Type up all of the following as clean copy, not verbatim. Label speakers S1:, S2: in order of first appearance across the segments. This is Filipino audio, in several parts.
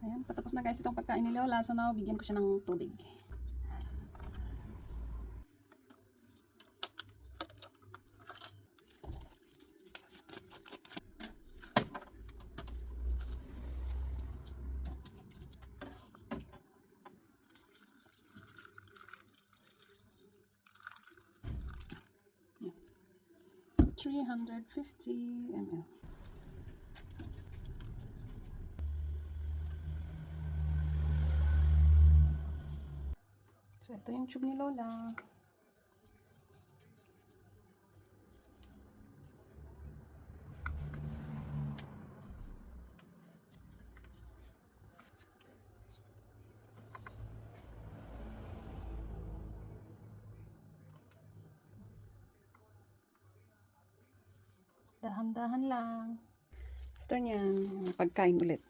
S1: Ayan, patapos na guys itong pagkain ni Lola. So now, bigyan ko siya ng tubig. Ayan. 350 ml. So, ito yung tube ni Lola. Dahan-dahan lang. Ito niyan, pagkain ulit.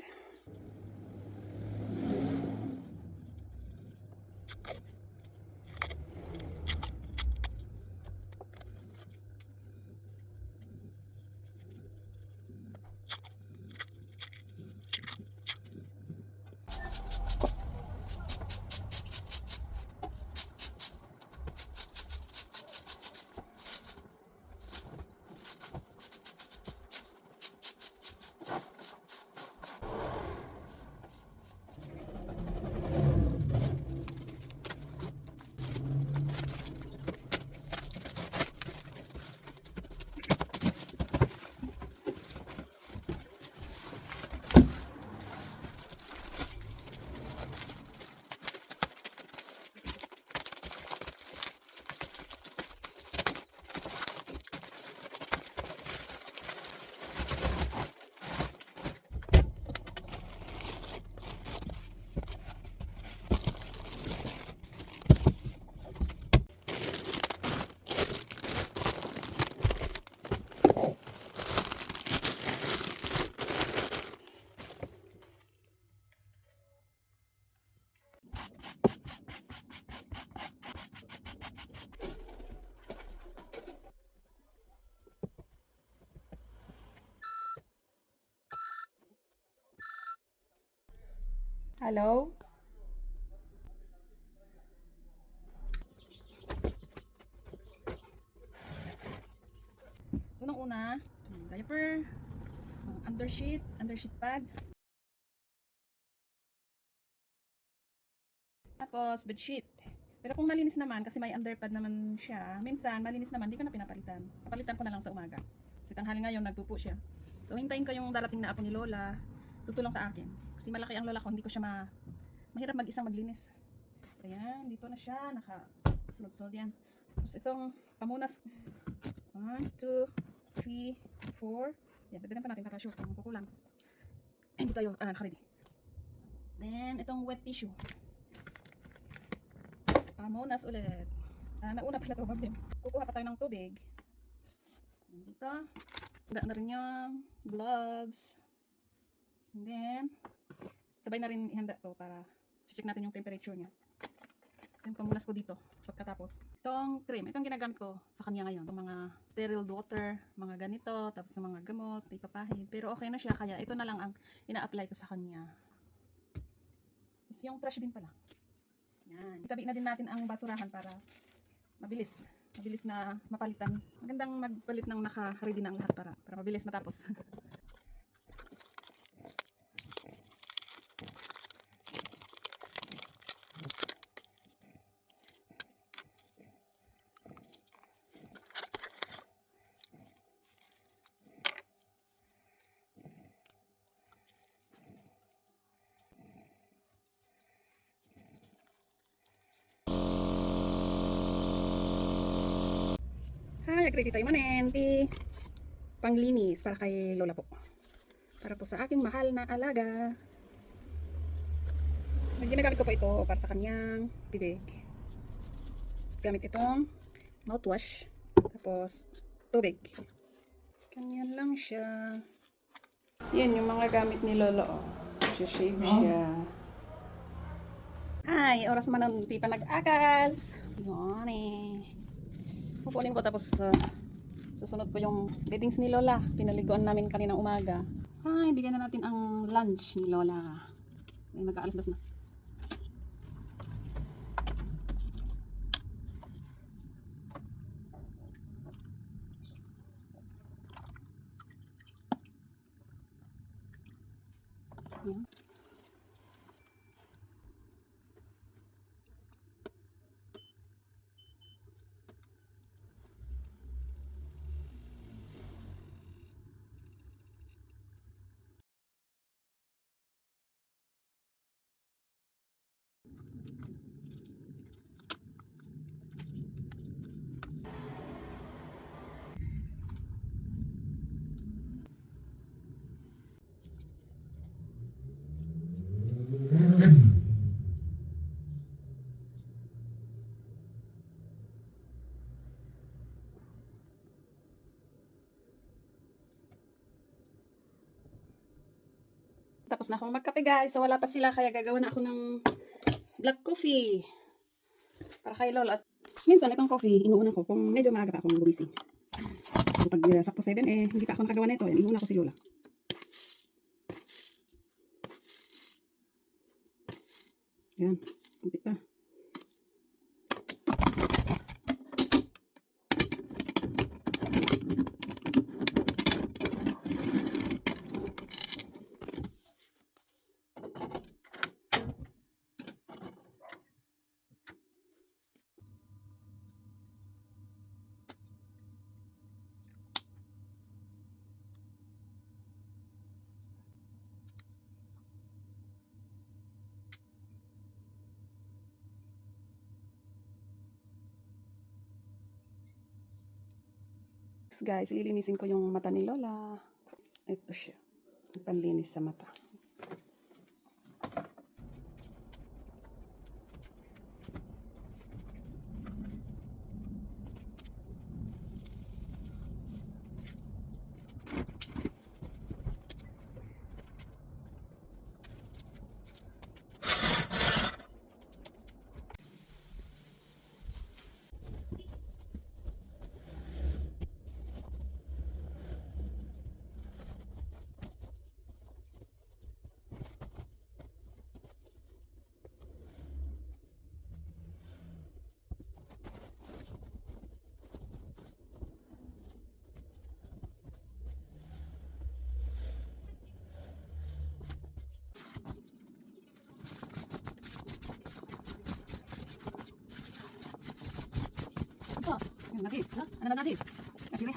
S1: Hello? So, nung una, diaper, undersheet pad, tapos bedsheet. Pero kung malinis naman, kasi may underpad naman siya, minsan malinis naman, di ko na pinapalitan. Papalitan ko na lang sa umaga. Kasi tanghali ngayon, nagpupo siya. So, hintayin ko yung darating na apo ni Lola, tutulong sa akin. Kasi malaki ang lola ko, hindi ko siya mahirap mag-isang maglinis. So, ayan, dito na siya, nakasunod-sunod yan. Tapos itong pamunas, 1, 2, 3, 4. Yan, dagdagan pa natin para sure kung kukulang. Hindi tayo, naka-ready. Then, itong wet tissue. Pamunas ulit. Nauna pala ito, bablim. Kukuha pa tayo ng tubig. Dito. Handa na rin yung gloves. And then, sabay na rin ihanda to para check natin yung temperature niya. Yung pamunas ko dito pagkatapos. Itong cream, itong ginagamit ko sa kanya ngayon. Itong mga sterile water, mga ganito, tapos yung mga gamot, ipapahid. Pero okay na siya, kaya ito na lang ang ina-apply ko sa kanya. Tapos yung trash bin pala. Yan. Itabi na din natin ang basurahan para mabilis na mapalitan. Magandang magpalit ng naka-ready na ang lahat para mabilis matapos. Nag-ready tayo manenti. Panglinis para kay Lola po. Para po sa aking mahal na alaga. Ginagamit ko po ito para sa kanyang bibig. Gamit itong mouthwash. Tapos tubig. Ganyan lang siya. Yan yung mga gamit ni Lola. Shave siya. Ay, oras man hindi pa nag-akas. Yan eh. Pupunin ko tapos susunod ko yung beddings ni Lola. Pinaliguan namin kaninang umaga. Ay, bigyan na natin ang lunch ni Lola. Ay, magka-alas-dos na. Ayan. Tapos na akong magkape guys. So wala pa sila kaya gagawa na ako ng black coffee. Para kay Lola. At minsan itong coffee, inuuna ko kung medyo maaga pa akong gumising. So pag sakto 7 hindi pa ako nakagawa nito. Inuuna ko si Lola. Yan. Kunti pa. Guys, lilinisin ko yung mata ni Lola. Ito siya. Panlinis sa mata. Yung natin, ha? Ano na natin? Nakili.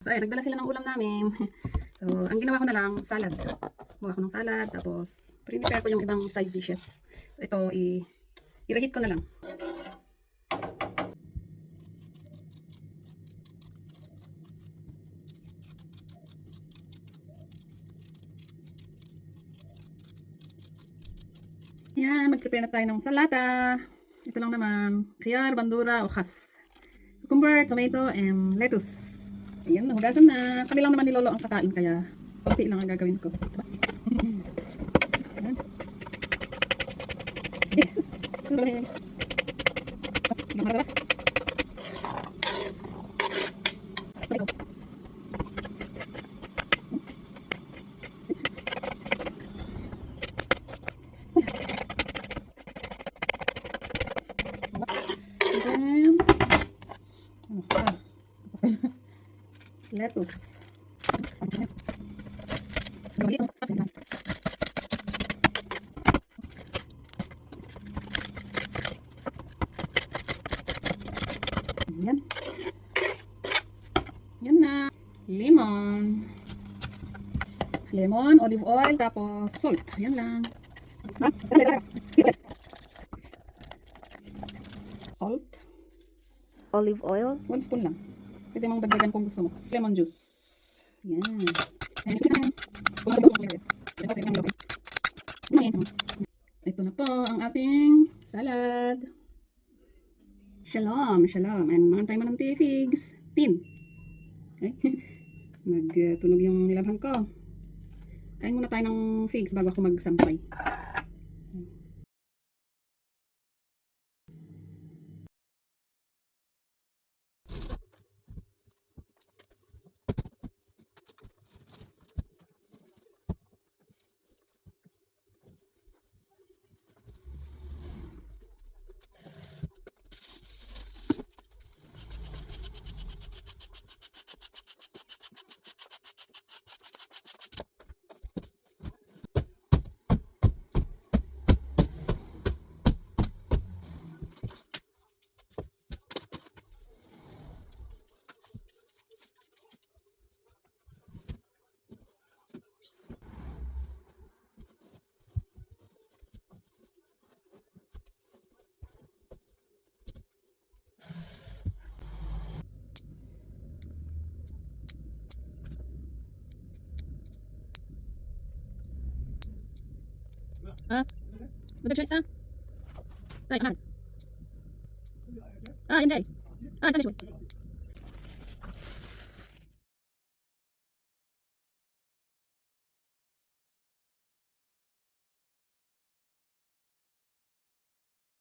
S1: So, ay, nagdala sila ng ulam namin. So, ang ginawa ko na lang, salad. Gawa ko ng salad, tapos prepare ko yung ibang side dishes. So, ito, i-reheat ko na lang. Yan, mag-prepare na tayo ng salata. Ito lang naman, khiyar, bandura, o khas. Cucumber, tomato, and lettuce. Ayan, nahugasan na. Kami lang naman ni Lolo ang kakain, kaya konti lang ang gagawin ko. Ayan. Ayan. Lettuce. Yan. Yan na. Lemon. Lemon, olive oil, tapos salt. Yan lang. Salt.
S2: Olive oil.
S1: 1 spoon lang. Pwede mong dagdagan kung gusto mo. Lemon juice. Yan. Ito na po ang ating salad. Shalom, shalom. And mga tayo man ng figs. Tin. Okay. Nagtunog yung nilabhan ko. Kain muna tayo ng figs bago ako magsampay. Ha? Bagay siya isa? Tay, aman. Hindi. Saan siya?